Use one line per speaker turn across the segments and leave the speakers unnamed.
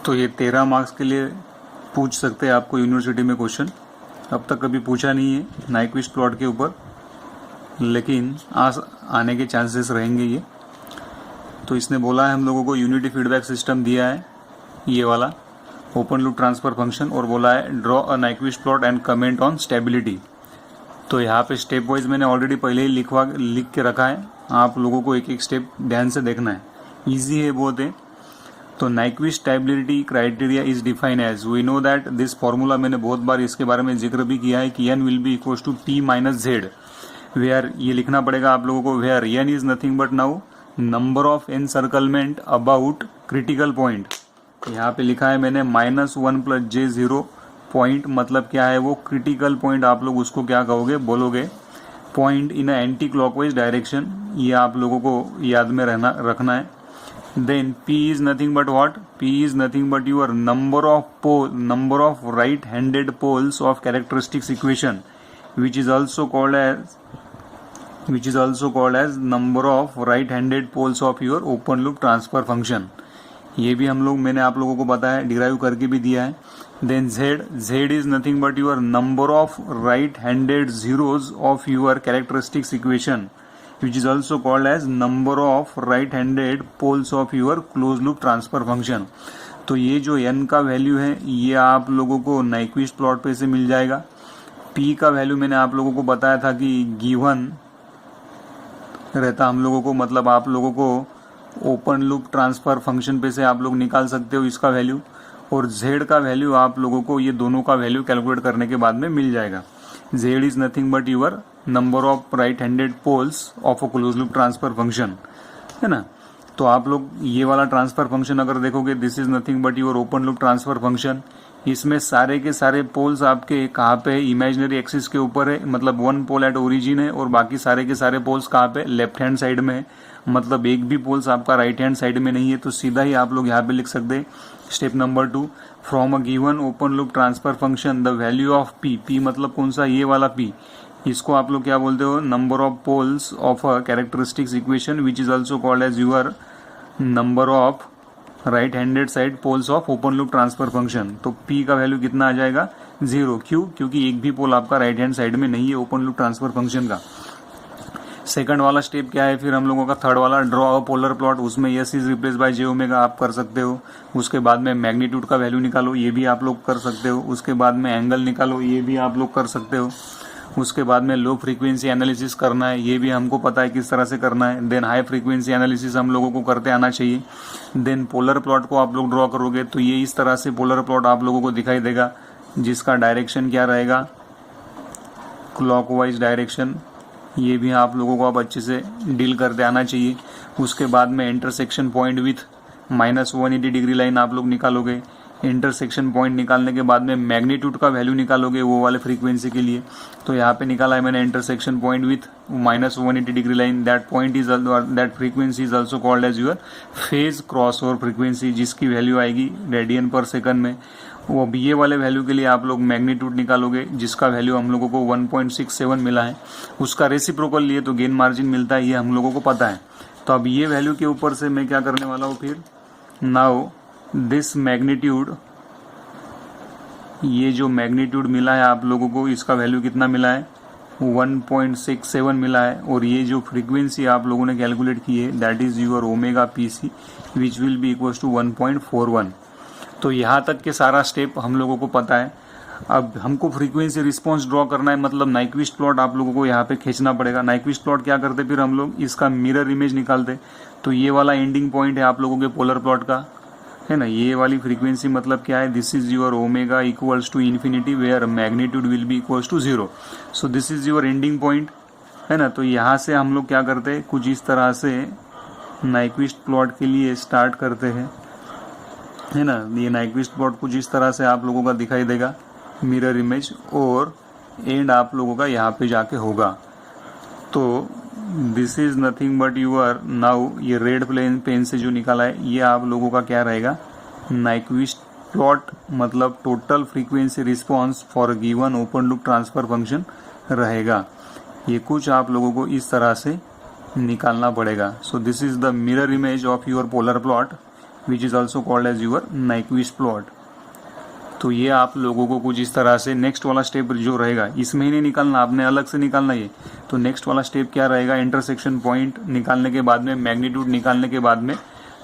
तो ये 13 मार्क्स के लिए पूछ सकते हैं आपको यूनिवर्सिटी में क्वेश्चन। अब तक कभी पूछा नहीं है नाइक्विस्ट प्लॉट के ऊपर, लेकिन आज आने के चांसेस रहेंगे ये। तो इसने बोला है हम लोगों को यूनिटी फीडबैक सिस्टम दिया है ये वाला ओपन लूप ट्रांसफर फंक्शन, और बोला है draw a Nyquist plot and comment on stability. तो यहाँ पे स्टेप वाइज मैंने ऑलरेडी पहले ही लिख के रखा है, आप लोगों को एक एक स्टेप ध्यान से देखना है, ईजी है बहुत है। तो Nyquist stability criteria is define as, we know that this formula, मैंने बहुत बार इसके बारे में जिक्र भी किया है कि n will be equal to t minus Z, where ये लिखना पड़ेगा आप लोगों को, where n is nothing but now number of encirclement about critical point. यहाँ पे लिखा है मैंने -1 + j0 पॉइंट, मतलब क्या है वो क्रिटिकल पॉइंट, आप लोग उसको क्या कहोगे बोलोगे point in anti clockwise direction, ये आप लोगों को याद में रखना है। Then p is nothing but what, p is nothing but your number of right handed poles of characteristics equation which is also called as number of right handed poles of your open loop transfer function। ये भी मैंने आप लोगों को बताया, derive करके भी दिया है। Then z is nothing but your number of right handed zeros of your characteristics equation which is also called as number of right handed poles of your closed loop transfer function। तो ये जो n का value है ये आप लोगों को Nyquist plot पे से मिल जाएगा। p का वैल्यू मैंने आप लोगों को बताया था कि गिवन रहता हम लोगों को, मतलब आप लोगों को ओपन लूप ट्रांसफर फंक्शन पे से आप लोग निकाल सकते हो इसका वैल्यू, और z का वैल्यू आप लोगों को ये दोनों का वैल्यू कैलकुलेट करने के बाद में मिल जाएगा। z is nothing but your number of right handed poles of a close loop transfer function, है ना। तो आप लोग ये वाला ट्रांसफर फंक्शन अगर देखोगे, this is nothing but your open loop transfer function. इसमें सारे के सारे पोल्स आपके कहाँ पे है, इमेजिनरी एक्सिस के ऊपर है, मतलब वन पोल एट ओरिजिन है, और बाकी सारे के सारे पोल्स कहाँ पे, लेफ्ट हैंड साइड में है, मतलब एक भी पोल्स आपका राइट हैंड साइड में नहीं है। तो सीधा ही आप लोग यहाँ पे लिख सकते हैं step number 2, from a given open loop transfer function the value of p मतलब कौन सा, ये वाला p, इसको आप लोग क्या बोलते हो, number of poles of a characteristics equation which is also called as your number of right handed side poles of open loop transfer function. तो p का वैल्यू कितना आ जाएगा, 0। क्यों, क्योंकि एक भी पोल आपका राइट हैंड साइड में नहीं है ओपन लूप ट्रांसफर फंक्शन का। सेकंड वाला स्टेप क्या है फिर हम लोगों का, थर्ड वाला, ड्रॉ अ पोलर प्लॉट, उसमें s is replace by j omega आप कर सकते हो। उसके बाद में मैग्नीट्यूड का वैल्यू निकालो, ये भी आप लोग कर सकते हो। उसके बाद में एंगल निकालो, ये भी आप लोग कर सकते हो। उसके बाद में लो फ्रीक्वेंसी एनालिसिस करना है, ये भी हमको पता है किस तरह से करना है। देन हाई फ्रीक्वेंसी एनालिसिस हम लोगों को करते आना चाहिए। देन पोलर प्लॉट को आप लोग ड्रॉ करोगे तो ये इस तरह से पोलर प्लॉट आप लोगों को दिखाई देगा, जिसका डायरेक्शन क्या रहेगा, क्लॉकवाइज डायरेक्शन। ये भी आप लोगों को अब अच्छे से डील करते आना चाहिए। उसके बाद में intersection point with -180 degree line आप लोग निकालोगे। इंटरसेक्शन पॉइंट निकालने के बाद में मैग्नीट्यूड का वैल्यू निकालोगे वो वाले फ्रीक्वेंसी के लिए। तो यहाँ पे निकाला है मैंने intersection point with -180 degree line, that frequency is also called as your phase cross over frequency, जिसकी वैल्यू आएगी रेडियन पर सेकंड में। वो अब ये वाले वैल्यू के लिए आप लोग मैग्नीट्यूड निकालोगे, जिसका वैल्यू हम लोगों को 1.67 मिला है। उसका रेसिप्रोकल लिए तो गेन मार्जिन मिलता है, ये हम लोगों को पता है। तो अब ये वैल्यू के ऊपर से मैं क्या करने वाला हूँ फिर, नाउ दिस मैग्नीट्यूड, ये जो मैग्नीट्यूड मिला है आप लोगों को, इसका वैल्यू कितना मिला है, 1.67 मिला है। और ये जो फ्रीक्वेंसी आप लोगों ने कैलकुलेट की है, that is your omega pc which will be equal to 1.41। तो यहाँ तक के सारा स्टेप हम लोगों को पता है। अब हमको फ्रीक्वेंसी रिस्पॉन्स ड्रॉ करना है, मतलब नाइक्विस्ट प्लॉट आप लोगों को यहाँ पे खींचना पड़ेगा। नाइक्विस्ट प्लॉट क्या करते फिर हम लोग, इसका मिरर इमेज निकालते। तो ये वाला एंडिंग पॉइंट है आप लोगों के पोलर प्लॉट का, है ना। ये वाली फ्रीक्वेंसी मतलब क्या है, this is your omega equals to infinity where magnitude will be equals to 0। So this is your ending point, है ना। तो यहाँ से हम लोग क्या करते हैं, कुछ इस तरह से नाइक्विस्ट प्लॉट के लिए स्टार्ट करते हैं, है ना। ये नाइक्विस्ट प्लॉट कुछ इस तरह से आप लोगों का दिखाई देगा मिरर इमेज, और एंड आप लोगों का यहाँ पे जाके होगा। तो this is nothing but your now, ये रेड पेन से जो निकाला है ये आप लोगों का क्या रहेगा, नाइक्विस्ट प्लॉट, मतलब total frequency response for given open loop transfer function रहेगा। ये कुछ आप लोगों को इस तरह से निकालना पड़ेगा। So this is the mirror image of your polar plot which is also called as your Nyquist plot. तो ये आप लोगों को कुछ इस तरह से नेक्स्ट वाला स्टेप जो रहेगा इसमें ही नहीं निकालना, आपने अलग से निकालना ये। तो नेक्स्ट वाला स्टेप क्या रहेगा, इंटरसेक्शन पॉइंट निकालने के बाद में, मैग्नीट्यूड निकालने के बाद में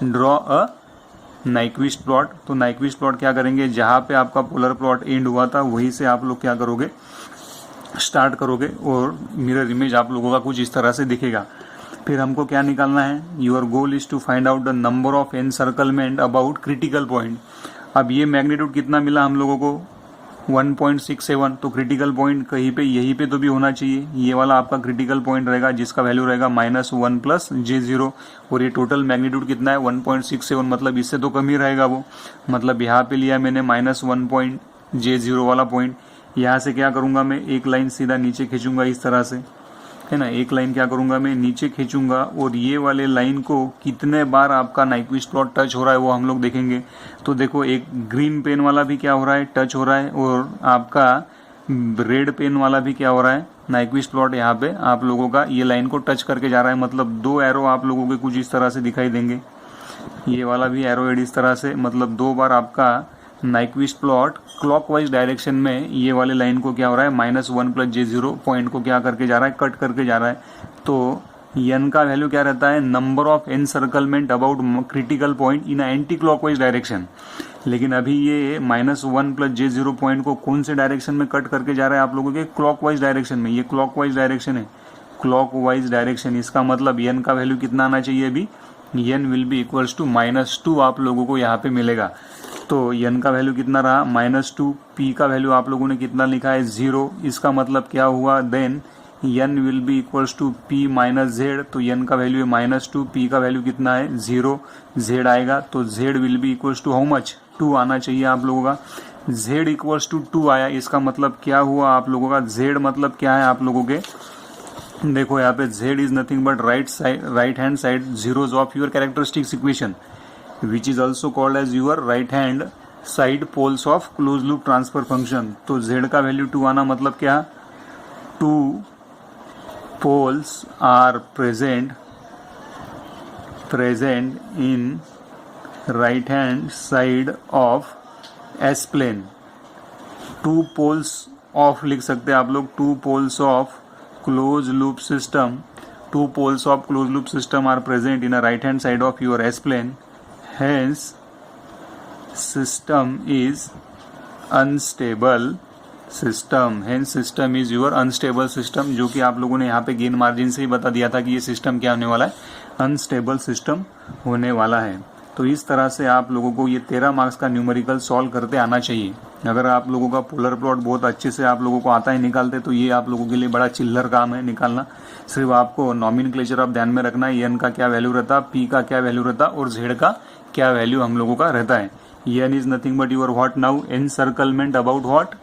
ड्रॉ अ नाइक्विस्ट प्लॉट। तो नाइक्विस्ट प्लॉट क्या करेंगे, जहाँ पे आपका पोलर प्लॉट एंड हुआ था वहीं से आप लोग क्या करोगे, स्टार्ट करोगे और मिरर इमेज आप लोगों का कुछ इस तरह से दिखेगा। फिर हमको क्या निकालना है, your goal is to find out the number of encirclement about critical point. अब ये मैग्नीट्यूड कितना मिला हम लोगों को 1.67, तो क्रिटिकल पॉइंट कहीं पे यहीं पे तो भी होना चाहिए। ये वाला आपका क्रिटिकल पॉइंट रहेगा जिसका वैल्यू रहेगा -1 + j0, और ये टोटल मैग्नीट्यूड कितना है 1.67, मतलब इससे तो कम ही रहेगा वो। मतलब यहाँ पे लिया मैंने -1.j0 वाला पॉइंट। यहाँ से क्या करूँगा मैं, एक लाइन सीधा नीचे खींचूंगा इस तरह से, है ना। एक लाइन क्या करूंगा मैं, नीचे खींचूंगा, और ये वाले लाइन को कितने बार आपका नाइक्विस्ट प्लॉट टच हो रहा है वो हम लोग देखेंगे। तो देखो एक ग्रीन पेन वाला भी क्या हो रहा है, टच हो रहा है, और आपका रेड पेन वाला भी क्या हो रहा है, नाइक्विस्ट प्लॉट यहाँ पे आप लोगों का ये लाइन को टच करके जा रहा है। मतलब 2 एरो आप लोगों के कुछ इस तरह से दिखाई देंगे। ये वाला भी एरो हेड इस तरह से, मतलब 2 बार आपका नाइक्विस्ट प्लॉट क्लॉकवाइज डायरेक्शन में ये वाले लाइन को क्या हो रहा है, -1 + j0 पॉइंट को क्या करके जा रहा है, कट करके जा रहा है। तो n का वैल्यू क्या रहता है, number of encirclement about critical point in anti clockwise direction. लेकिन अभी ये -1 + j0 पॉइंट को कौन से डायरेक्शन में कट करके जा रहा है आप लोगों के, क्लॉकवाइज डायरेक्शन में। ये क्लॉकवाइज डायरेक्शन है, क्लॉकवाइज डायरेक्शन। इसका मतलब n का वैल्यू कितना आना चाहिए, अभी n will be equals to -2 आप लोगों को यहाँ पे मिलेगा। तो n का वैल्यू कितना रहा, -2, p का वैल्यू आप लोगों ने कितना लिखा है 0। इसका मतलब क्या हुआ, then n will be equals to p - z। तो n का वैल्यू है -2, p का वैल्यू कितना है 0, z आएगा। तो z will be equals to how much, 2 आना चाहिए आप लोगों का। z इक्वल्स टू 2 आया, इसका मतलब क्या हुआ आप लोगों का, z मतलब क्या है आप लोगों के, देखो यहाँ पे z is nothing but right hand side zeros of your characteristics equation, which is also called as your right hand side poles of closed loop transfer function। तो z का वैल्यू 2 आना मतलब क्या, 2 poles are present in right hand side of S plane। 2 poles of लिख सकते हैं आप लोग, 2 poles of closed loop system, 2 poles of closed loop system are present in a right hand side of your S plane, hence system is unstable system, hence system is your unstable system, जो कि आप लोगों ने यहाँ पे gain margin से ही बता दिया था कि ये सिस्टम क्या होने वाला है, अनस्टेबल सिस्टम होने वाला है। तो इस तरह से आप लोगों को ये 13 मार्क्स का न्यूमेरिकल सॉल्व करते आना चाहिए। अगर आप लोगों का पोलर प्लॉट बहुत अच्छे से आप लोगों को आता है निकालते, तो ये आप लोगों के लिए बड़ा चिल्लर काम है निकालना। सिर्फ आपको नॉमेनक्लेचर आप ध्यान में रखना है, n का क्या वैल्यू रहता, p का क्या वैल्यू रहता और z का क्या वैल्यू हम लोगों का रहता है। n is nothing but your what now, encirclement about what,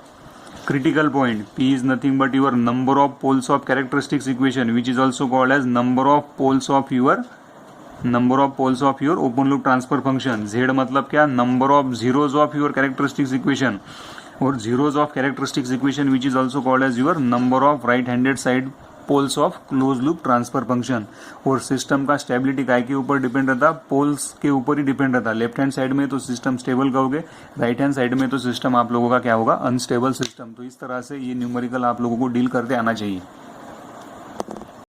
critical point। p is nothing but your number of poles of characteristics equation, which is also called as number of poles of your open loop transfer function। z मतलब क्या, number of zeros of your characteristics equation, और zeros of characteristics equation which is also called as your number of right handed side poles of closed loop transfer function। और system का stability काय के ऊपर depend रहता, poles के ऊपर ही depend रहता। लेफ्ट हैंड साइड में तो सिस्टम स्टेबल कहोगे, राइट हैंड साइड में तो सिस्टम आप लोगों का क्या होगा, अनस्टेबल सिस्टम। तो इस तरह से ये न्यूमेरिकल आप लोगों को डील करते आना चाहिए।